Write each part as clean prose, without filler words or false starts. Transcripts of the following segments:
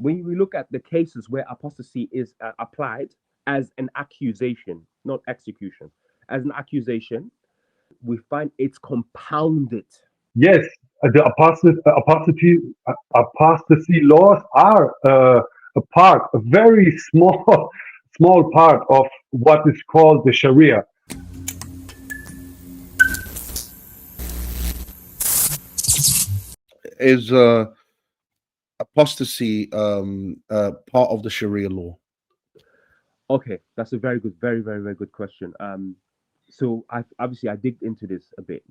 when we look at the cases where apostasy is applied as an accusation, not execution, as an accusation, we find it's compounded. Yes, the apostasy laws are a part, a very small, small part of what is called the Sharia. Is apostasy part of the Sharia law? Okay, that's a very good, very, very, very good question. So I obviously I digged into this a bit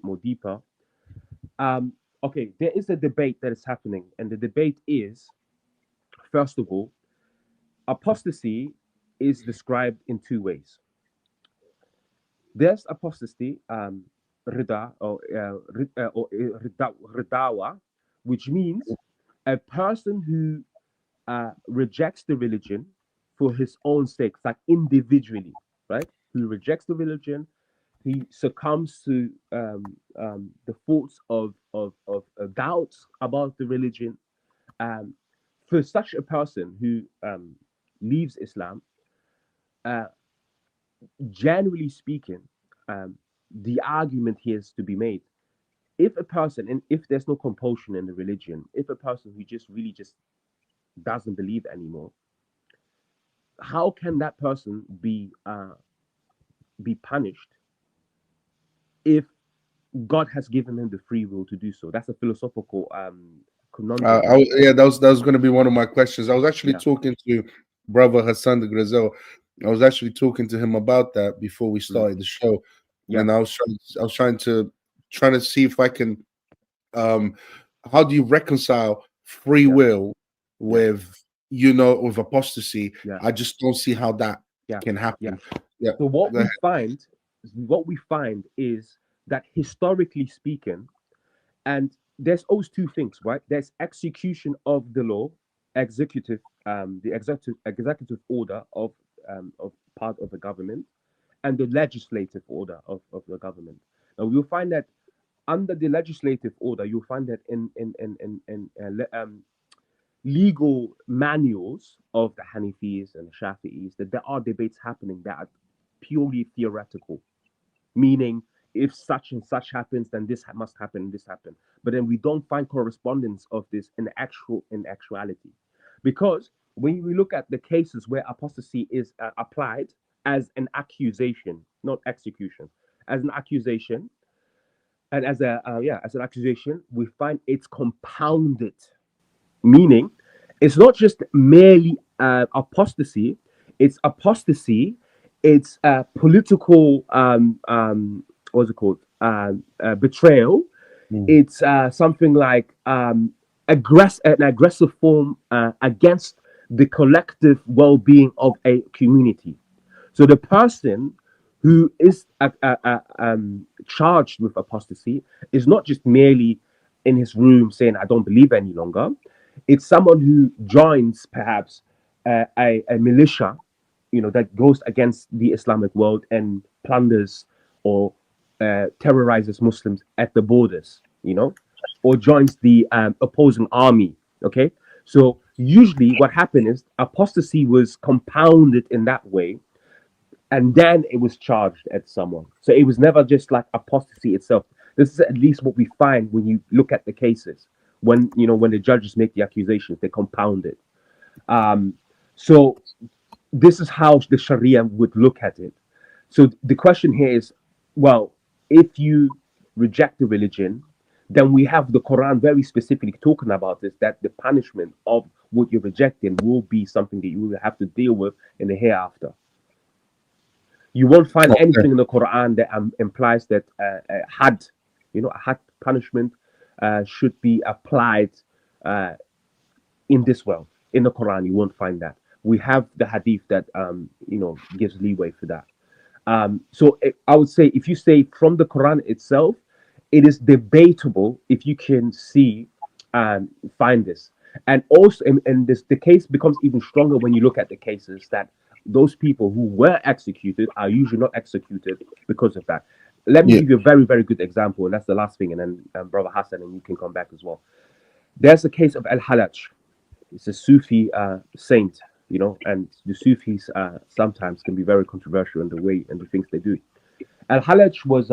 more deeper. Um, okay, there is a debate that is happening, and the debate is, first of all, apostasy is described in two ways. There's apostasy, rida or ridawa, which means a person who rejects the religion for his own sake, like individually, right? Who rejects the religion, he succumbs to the thoughts of doubts about the religion. Um, for such a person who leaves Islam, uh, generally speaking, um, the argument here is to be made. If a person, and if there's no compulsion in the religion, if a person who just really just doesn't believe anymore, how can that person be punished if God has given him the free will to do so? That's a philosophical conundrum. Yeah, that was going to be one of my questions. I was actually Yeah. talking to brother Hassan de Grizel. I was actually talking to him about that before we Mm. started the show, Yeah. and I was trying to see if I can. Um, how do you reconcile free Yeah. will Yeah. with apostasy? Yeah. I just don't see how that Yeah. can Yeah. happen. Yeah, So go ahead. what we find is that historically speaking, and there's always two things, right? There's execution of the law, the executive order of part of the government, and the legislative order of the government. Now you'll find that under the legislative order, you'll find that in legal manuals of the Hanifis and the Shafi'is that there are debates happening that are purely theoretical, meaning if such and such happens, then this must happen, this happen. But then we don't find correspondence of this in actuality, because when we look at the cases where apostasy is applied as an accusation, not execution, as an accusation, and as an accusation, we find it's compounded, meaning it's not just merely apostasy, it's apostasy, it's political what's it called, betrayal, Mm. it's something like an aggressive form against the collective well-being of a community. So the person who is charged with apostasy is not just merely in his room saying, I don't believe any longer. It's someone who joins perhaps a militia, that goes against the Islamic world and plunders or terrorizes Muslims at the borders, or joins the opposing army. Okay. So usually what happened is apostasy was compounded in that way, and then it was charged at someone. So it was never just like apostasy itself. This is at least what we find when you look at the cases. When the judges make the accusations, they compound it. Um, so this is how the Sharia would look at it. So the question here is, well, if you reject the religion, then we have the Quran very specifically talking about this, that the punishment of what you're rejecting will be something that you will have to deal with in the hereafter. You won't find Okay. anything in the Quran that implies that a had punishment should be applied uh, in this world. In the Quran, you won't find that. We have the Hadith that gives leeway for that. I would say, if you say from the Quran itself, it is debatable if you can find this. And also, and this the case becomes even stronger when you look at the cases that those people who were executed are usually not executed because of that. Let me Yeah. give you a very, very good example, and that's the last thing, and then Brother Hassan, and you can come back as well. There's a case of Al Halaj. it's a Sufi saint, and the Sufis sometimes can be very controversial in the way and the things they do. Al Halaj was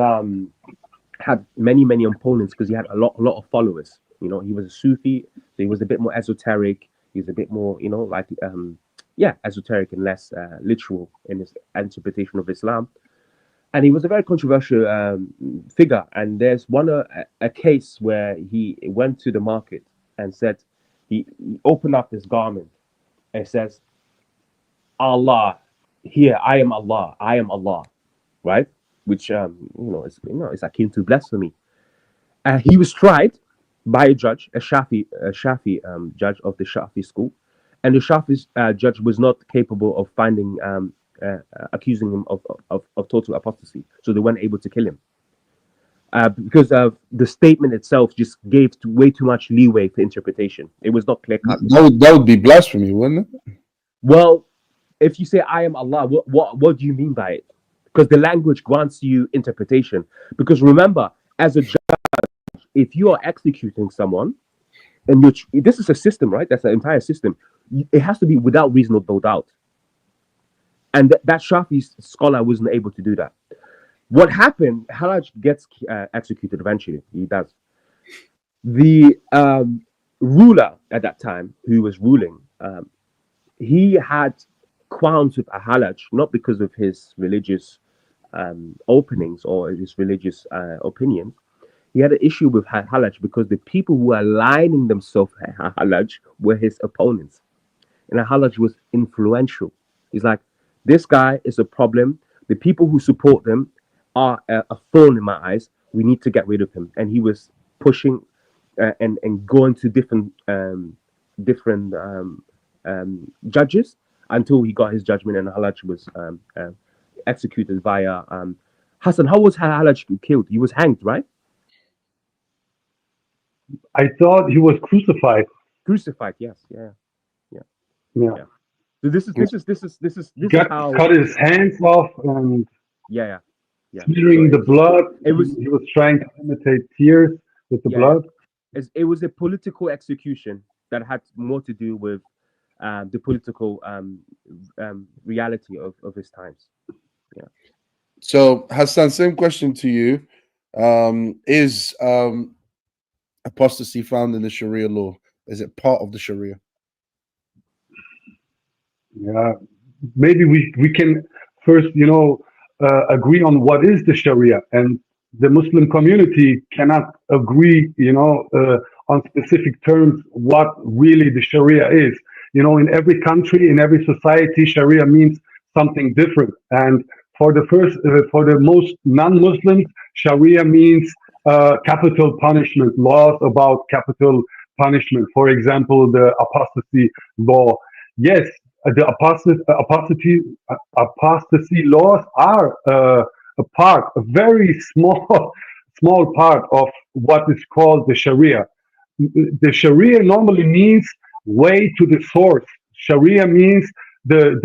had many opponents because he had a lot of followers. He was a Sufi, so he was a bit more esoteric. He's a bit more, like esoteric and less literal in his interpretation of Islam. And he was a very controversial figure. And there's a case where he went to the market and said he opened up his garment and says, "Allah, here I am Allah," right? Which is akin to blasphemy. He was tried by a judge, a Shafi judge of the Shafi school, and the Shafi judge was not capable of finding accusing him of total apostasy, so they weren't able to kill him because of the statement itself just gave way too much leeway for interpretation. It was not clear cut. That would be blasphemy, wouldn't it? Well, if you say I am Allah, what do you mean by it? Because the language grants you interpretation. Because remember, as a judge, if you are executing someone, and this is a system, right? That's an entire system. It has to be without reasonable doubt. And that Shafi scholar wasn't able to do that. What happened? Halaj gets executed eventually. He does. The ruler at that time, who was ruling, he had qualms with Halaj, not because of his religious openings or his religious opinions. He had an issue with Halaj because the people who were aligning themselves with Halaj were his opponents. And Halaj was influential. He's like, this guy is a problem. The people who support them are a thorn in my eyes. We need to get rid of him. And he was pushing and going to different judges until he got his judgment, and Halaj was executed via Hassan. How was Halaj killed? He was hanged, right? I thought he was crucified. Crucified, yes, yeah. So this is how cut his hands off and yeah. smearing So the blood. It was he was trying to imitate tears with the blood. It was a political execution that had more to do with the political reality of his times. Yeah. So Hassan, same question to you. Is apostasy found in the Sharia law? Is it part of the Sharia? Yeah, maybe we can first, agree on what is the Sharia, and the Muslim community cannot agree, on specific terms what really the Sharia is. In every country, in every society, Sharia means something different. And for the most non-Muslims, Sharia means capital punishment, laws about capital punishment. For example, the apostasy law. Yes, the apostasy laws are a very small part of what is called the Sharia. The Sharia normally means way to the source. Sharia means the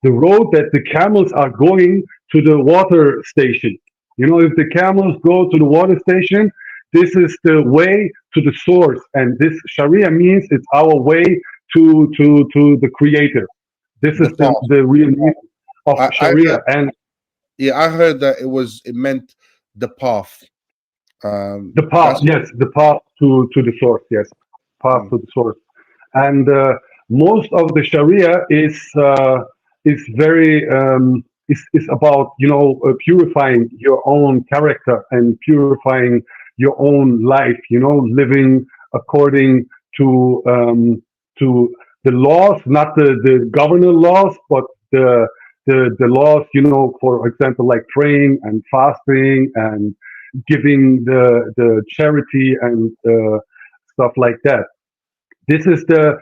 road that the camels are going to the water station. If the camels go to the water station, this is the way to the source, and this Sharia means it's our way to the Creator. This is the real meaning of Sharia. I heard that it meant the path. The path, yes, the path to the source, yes, path to the source. And most of the Sharia is very is about purifying your own character and purifying your own life. Living according to the laws, not the governor laws, but the laws. For example, like praying and fasting and giving the charity and stuff like that. This is the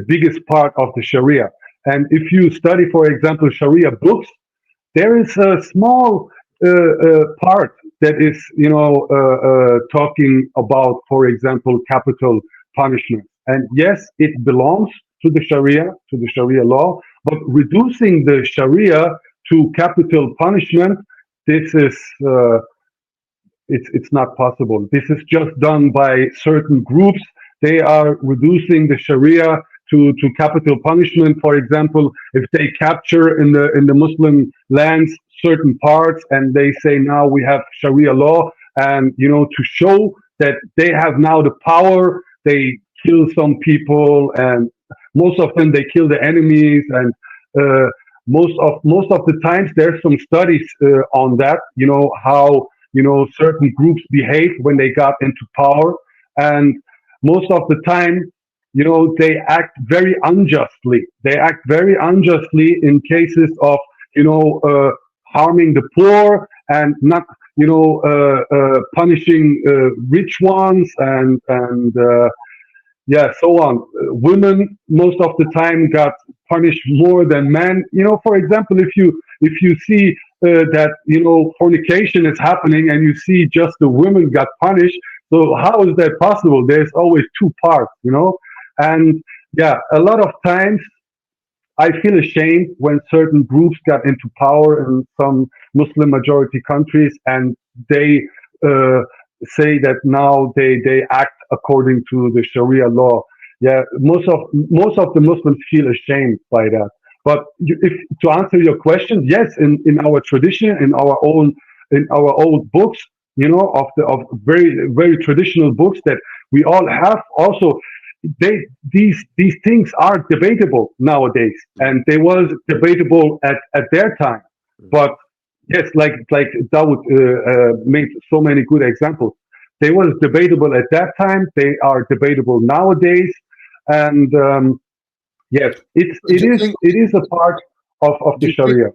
biggest part of the Sharia. And if you study, for example, Sharia books, there is a small part that is, talking about, for example, capital punishment. And yes, it belongs to the Sharia law, but reducing the Sharia to capital punishment, this is it's not possible. This is just done by certain groups they are reducing the Sharia to capital punishment. For example, if they capture in the Muslim lands certain parts, and they say now we have Sharia law, and to show that they have now the power, they kill some people, and most of them they kill the enemies, and most of the times there's some studies on that. How certain groups behave when they got into power, and most of the time, they act very unjustly. They act very unjustly in cases of harming the poor, and not punishing rich ones, and yeah, so on. Women most of the time got punished more than men. For example, if you see that fornication is happening, and you see just the women got punished, so how is that possible? There's always two parts, and yeah, a lot of times I feel ashamed when certain groups got into power in some Muslim majority countries, and they say that now they act according to the Sharia law. Yeah, most of the Muslims feel ashamed by that. But if to answer your question, yes, in our tradition, in our old books, of very very traditional books that we all have, also these things are debatable nowadays, and they was debatable at their time. But yes, like Dawood made so many good examples. They was debatable at that time. They are debatable nowadays, and yes, it is a part of the Sharia.